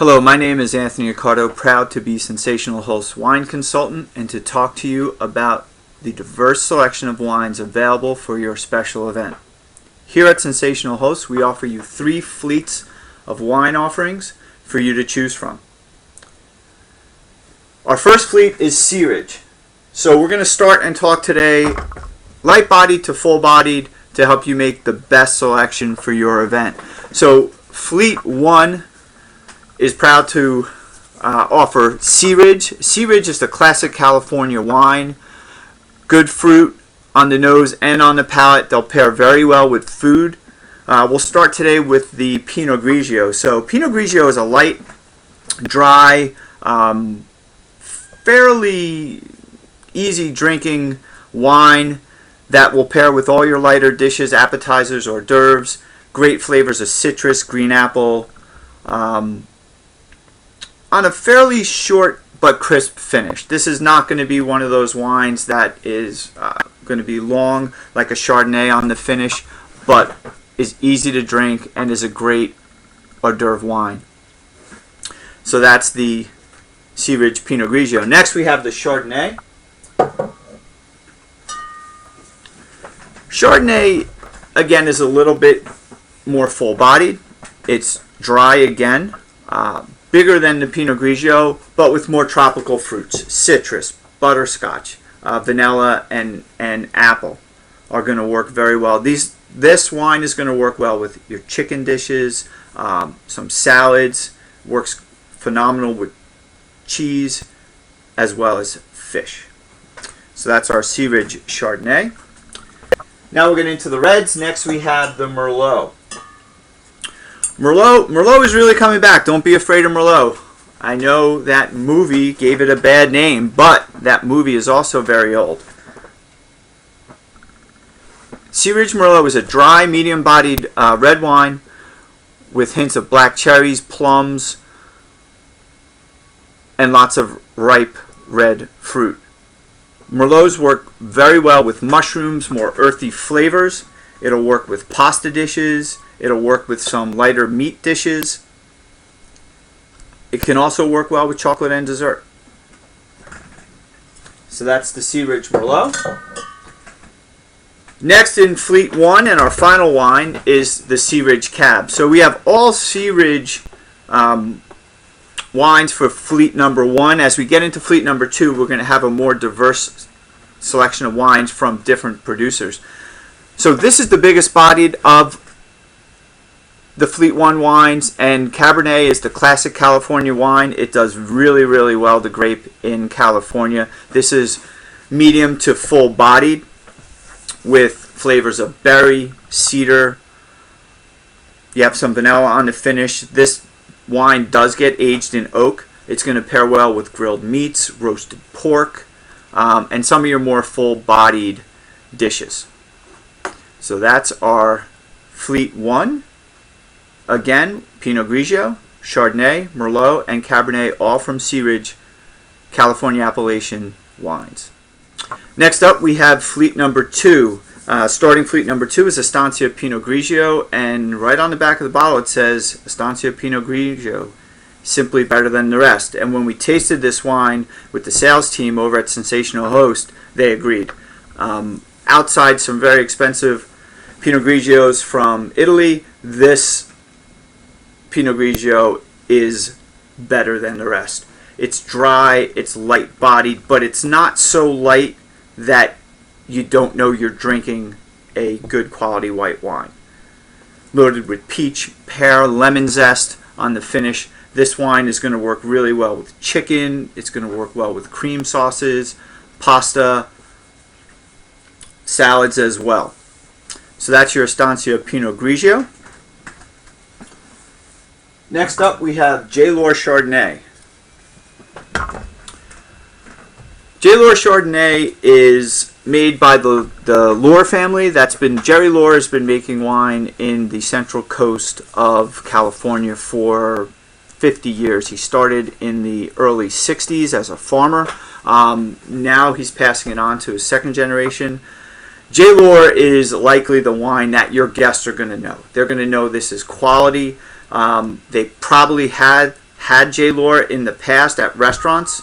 Hello, my name is Anthony Accardo, proud to be Sensational Host Wine Consultant and to talk to you about the diverse selection of wines available for your special event. Here at Sensational Host, we offer you 3 fleets of wine offerings for you to choose from. Our first fleet is Sea Ridge. So we're going to start and talk today light-bodied to full-bodied to help you make the best selection for your event. So Fleet 1 is proud to offer Sea Ridge. Sea Ridge is the classic California wine. Good fruit on the nose and on the palate. They'll pair very well with food. We'll start today with the Pinot Grigio. So Pinot Grigio is a light, dry, fairly easy drinking wine that will pair with all your lighter dishes, appetizers, hors d'oeuvres. Great flavors of citrus, green apple, on a fairly short but crisp finish. This is not going to be one of those wines that is going to be long like a Chardonnay on the finish, but is easy to drink and is a great hors d'oeuvre wine. So that's the Sea Ridge Pinot Grigio. Next we have the Chardonnay. Chardonnay, again, is a little bit more full-bodied. It's dry again. Bigger than the Pinot Grigio, but with more tropical fruits. Citrus, butterscotch, vanilla, and apple are going to work very well. This wine is going to work well with your chicken dishes, some salads. Works phenomenal with cheese as well as fish. So that's our Sea Ridge Chardonnay. Now we're getting into the reds. Next we have the Merlot. Merlot is really coming back. Don't be afraid of Merlot. I know that movie gave it a bad name, but that movie is also very old. Sea Ridge Merlot is a dry, medium-bodied red wine with hints of black cherries, plums, and lots of ripe red fruit. Merlots work very well with mushrooms, more earthy flavors. It'll work with pasta dishes. It'll work with some lighter meat dishes. It can also work well with chocolate and dessert. So that's the Sea Ridge Merlot. Next in Fleet 1 and our final wine is the Sea Ridge Cab. So we have all Sea Ridge wines for Fleet number 1. As we get into Fleet number 2, we're going to have a more diverse selection of wines from different producers. So this is the biggest bodied of the Fleet 1 wines, and Cabernet is the classic California wine. It does really, really well, the grape in California. This is medium to full-bodied with flavors of berry, cedar. You have some vanilla on the finish. This wine does get aged in oak. It's going to pair well with grilled meats, roasted pork, and some of your more full-bodied dishes. So that's our Fleet 1. Again, Pinot Grigio, Chardonnay, Merlot, and Cabernet, all from Sea Ridge, California Appellation wines. Next up, we have Fleet number 2. Starting Fleet number 2 is Estancia Pinot Grigio, and right on the back of the bottle it says Estancia Pinot Grigio, simply better than the rest. And when we tasted this wine with the sales team over at Sensational Host, they agreed. Outside some very expensive Pinot Grigios from Italy, this Pinot Grigio is better than the rest. It's dry, it's light-bodied, but it's not so light that you don't know you're drinking a good quality white wine. Loaded with peach, pear, lemon zest on the finish. This wine is going to work really well with chicken. It's going to work well with cream sauces, pasta, salads as well. So that's your Estancia Pinot Grigio. Next up, we have J-Lohr Chardonnay. J-Lohr Chardonnay is made by the Lohr family. Jerry Lohr has been making wine in the central coast of California for 50 years. He started in the early 60s as a farmer. Now he's passing it on to his second generation. J-Lohr is likely the wine that your guests are going to know. They're going to know this is quality. They probably had had J-Lore in the past at restaurants,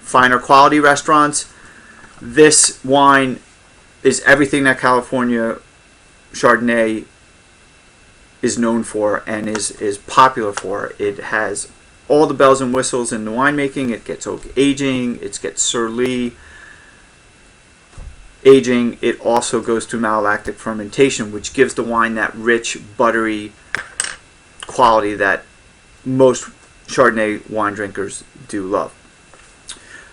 finer quality restaurants, this wine is everything that California Chardonnay is known for and is popular for. It has all the bells and whistles in the winemaking. It gets oak aging, it gets sur lie aging. It also goes through malolactic fermentation, which gives the wine that rich, buttery quality that most Chardonnay wine drinkers do love.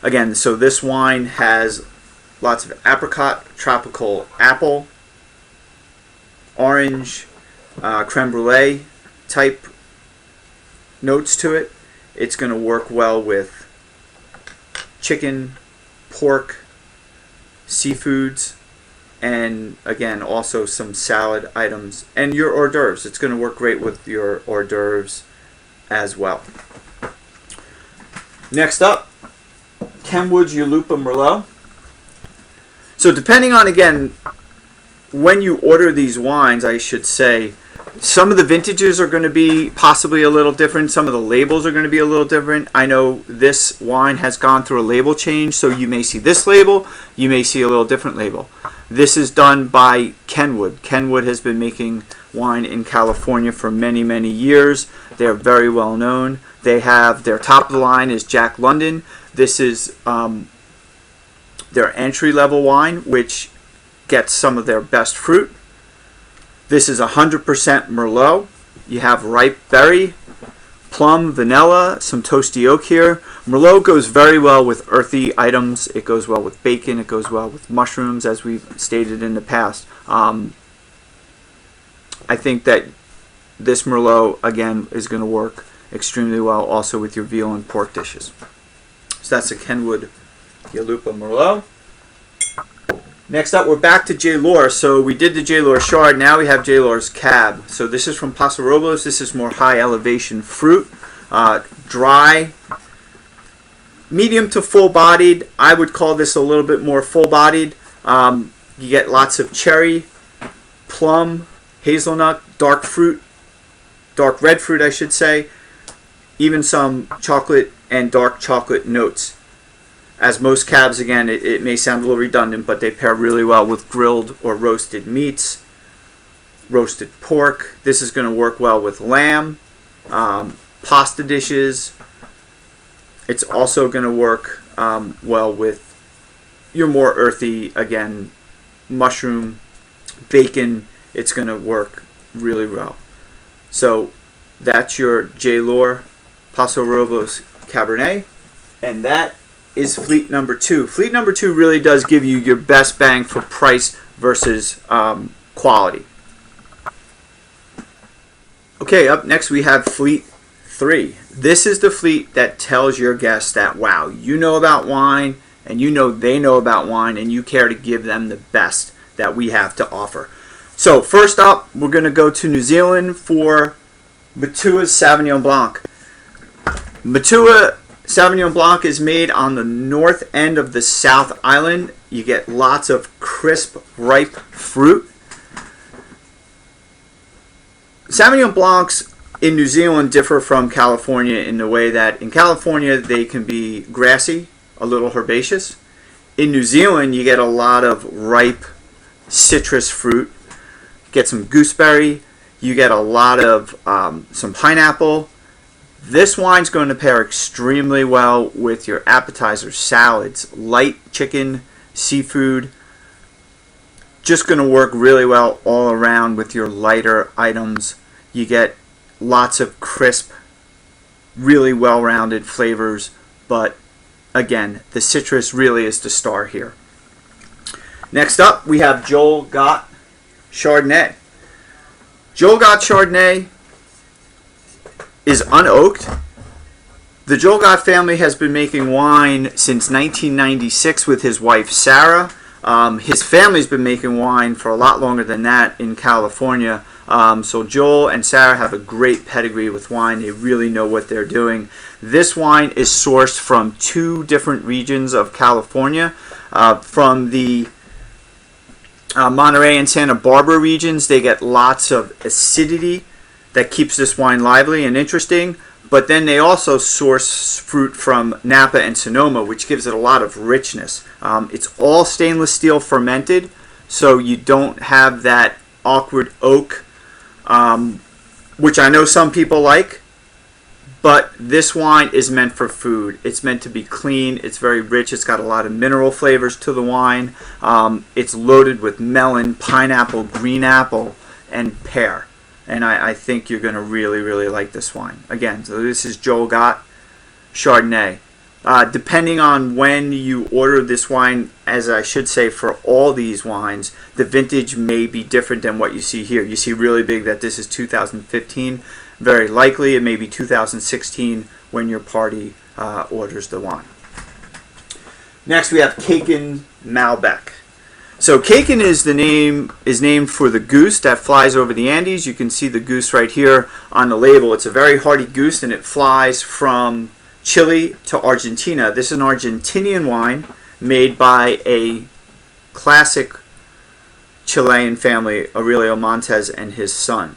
Again, so this wine has lots of apricot, tropical apple, orange, creme brulee type notes to it. It's going to work well with chicken, pork, seafoods, and again also some salad items and your hors d'oeuvres. It's going to work great with your hors d'oeuvres as well. Next up, Kenwood's Yalupa Merlot. So depending on, again, when you order these wines, I should say, some of the vintages are going to be possibly a little different. Some of the labels are going to be a little different. I know this wine has gone through a label change, so you may see this label, you may see a little different label. This is done by Kenwood. Kenwood has been making wine in California for many, many years. They're very well known. They have, their top of the line is Jack London. This is their entry level wine, which gets some of their best fruit. This is 100% Merlot. You have ripe berry, plum, vanilla, some toasty oak here. Merlot goes very well with earthy items. It goes well with bacon. It goes well with mushrooms, as we've stated in the past. I think that this Merlot, again, is going to work extremely well also with your veal and pork dishes. So that's a Kenwood Yalupa Merlot. Next up, we're back to J-Lore. So we did the J-Lore Chard. Now we have J-Lore's Cab. So this is from Paso Robles. This is more high elevation fruit. Dry, medium to full-bodied. I would call this a little bit more full-bodied. You get lots of cherry, plum, hazelnut, dark fruit, dark red fruit I should say. Even some chocolate and dark chocolate notes. As most cabs, again, it may sound a little redundant, but they pair really well with grilled or roasted meats, roasted pork. This is going to work well with lamb, pasta dishes. It's also going to work well with your more earthy, again, mushroom, bacon. It's going to work really well. So that's your J-Lore Paso Robles Cabernet, and that is Fleet number 2. Fleet number 2 really does give you your best bang for price versus quality. Okay, up next we have Fleet 3. This is the Fleet that tells your guests that, wow, you know about wine, and you know they know about wine, and you care to give them the best that we have to offer. So first up, we're going to go to New Zealand for Matua's Sauvignon Blanc. Matua Sauvignon Blanc is made on the north end of the South Island. You get lots of crisp, ripe fruit. Sauvignon Blancs in New Zealand differ from California in the way that in California they can be grassy, a little herbaceous. In New Zealand you get a lot of ripe citrus fruit. You get some gooseberry. You get a lot of some pineapple. This wine's going to pair extremely well with your appetizers, salads, light chicken, seafood. Just going to work really well all around with your lighter items. You get lots of crisp, really well-rounded flavors, but again, the citrus really is the star here. Next up, we have Joel Gott Chardonnay. Joel Gott Chardonnay is unoaked. The Joel Gott family has been making wine since 1996 with his wife Sarah. His family's been making wine for a lot longer than that in California. So Joel and Sarah have a great pedigree with wine. They really know what they're doing. This wine is sourced from 2 different regions of California. From the Monterey and Santa Barbara regions, they get lots of acidity that keeps this wine lively and interesting. But then they also source fruit from Napa and Sonoma, which gives it a lot of richness. It's all stainless steel fermented, so you don't have that awkward oak, which I know some people like. But this wine is meant for food. It's meant to be clean. It's very rich. It's got a lot of mineral flavors to the wine. It's loaded with melon, pineapple, green apple, and pear. And I think you're going to really, really like this wine. Again, so this is Joel Gott Chardonnay. Depending on when you order this wine, as I should say for all these wines, the vintage may be different than what you see here. You see really big that this is 2015. Very likely it may be 2016 when your party orders the wine. Next we have Kaken Malbec. So Kaken is named for the goose that flies over the Andes. You can see the goose right here on the label. It's a very hardy goose, and it flies from Chile to Argentina. This is an Argentinian wine made by a classic Chilean family, Aurelio Montes and his son.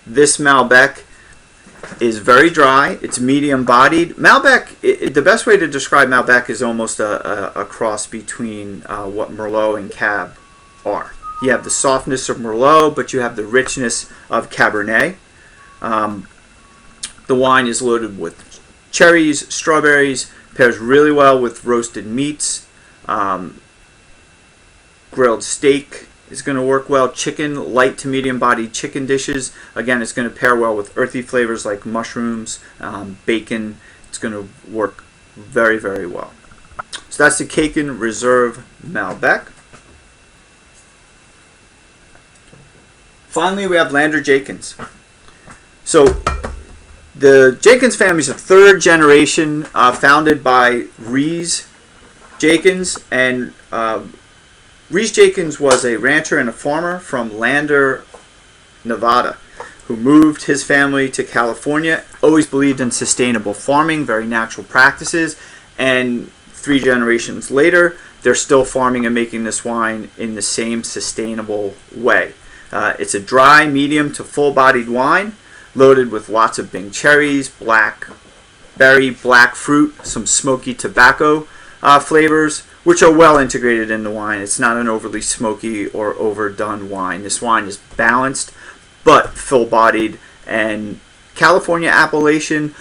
This Malbec is very dry. It's medium bodied. Malbec, the best way to describe Malbec is almost a cross between what Merlot and Cab are. You have the softness of Merlot, but you have the richness of Cabernet. The wine is loaded with cherries, strawberries, pairs really well with roasted meats. Grilled steak is going to work well. Chicken, light to medium bodied chicken dishes. Again, it's going to pair well with earthy flavors like mushrooms, bacon. It's going to work very, very well. So that's the Kaken Reserve Malbec. Finally, we have Lander Jakins. So the Jakins family is a third generation, founded by Rees Jakins, and Rees Jakins was a rancher and a farmer from Lander, Nevada, who moved his family to California, always believed in sustainable farming, very natural practices, and 3 generations later, they're still farming and making this wine in the same sustainable way. It's a dry, medium to full-bodied wine, loaded with lots of Bing cherries, blackberry, black fruit, some smoky tobacco flavors, which are well integrated in the wine. It's not an overly smoky or overdone wine. This wine is balanced, but full-bodied, and California appellation,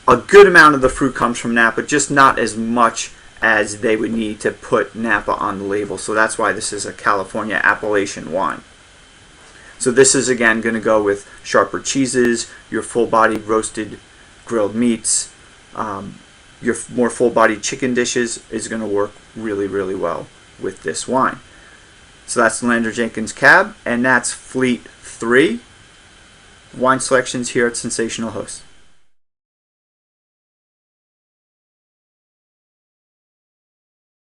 a good amount of the fruit comes from Napa, just not as much as they would need to put Napa on the label. So that's why this is a California appellation wine. So this is, again, going to go with sharper cheeses, your full-bodied roasted grilled meats, your more full-bodied chicken dishes is going to work really, really well with this wine. So that's Lander Jakins Cab, and that's Fleet 3 wine selections here at Sensational Host.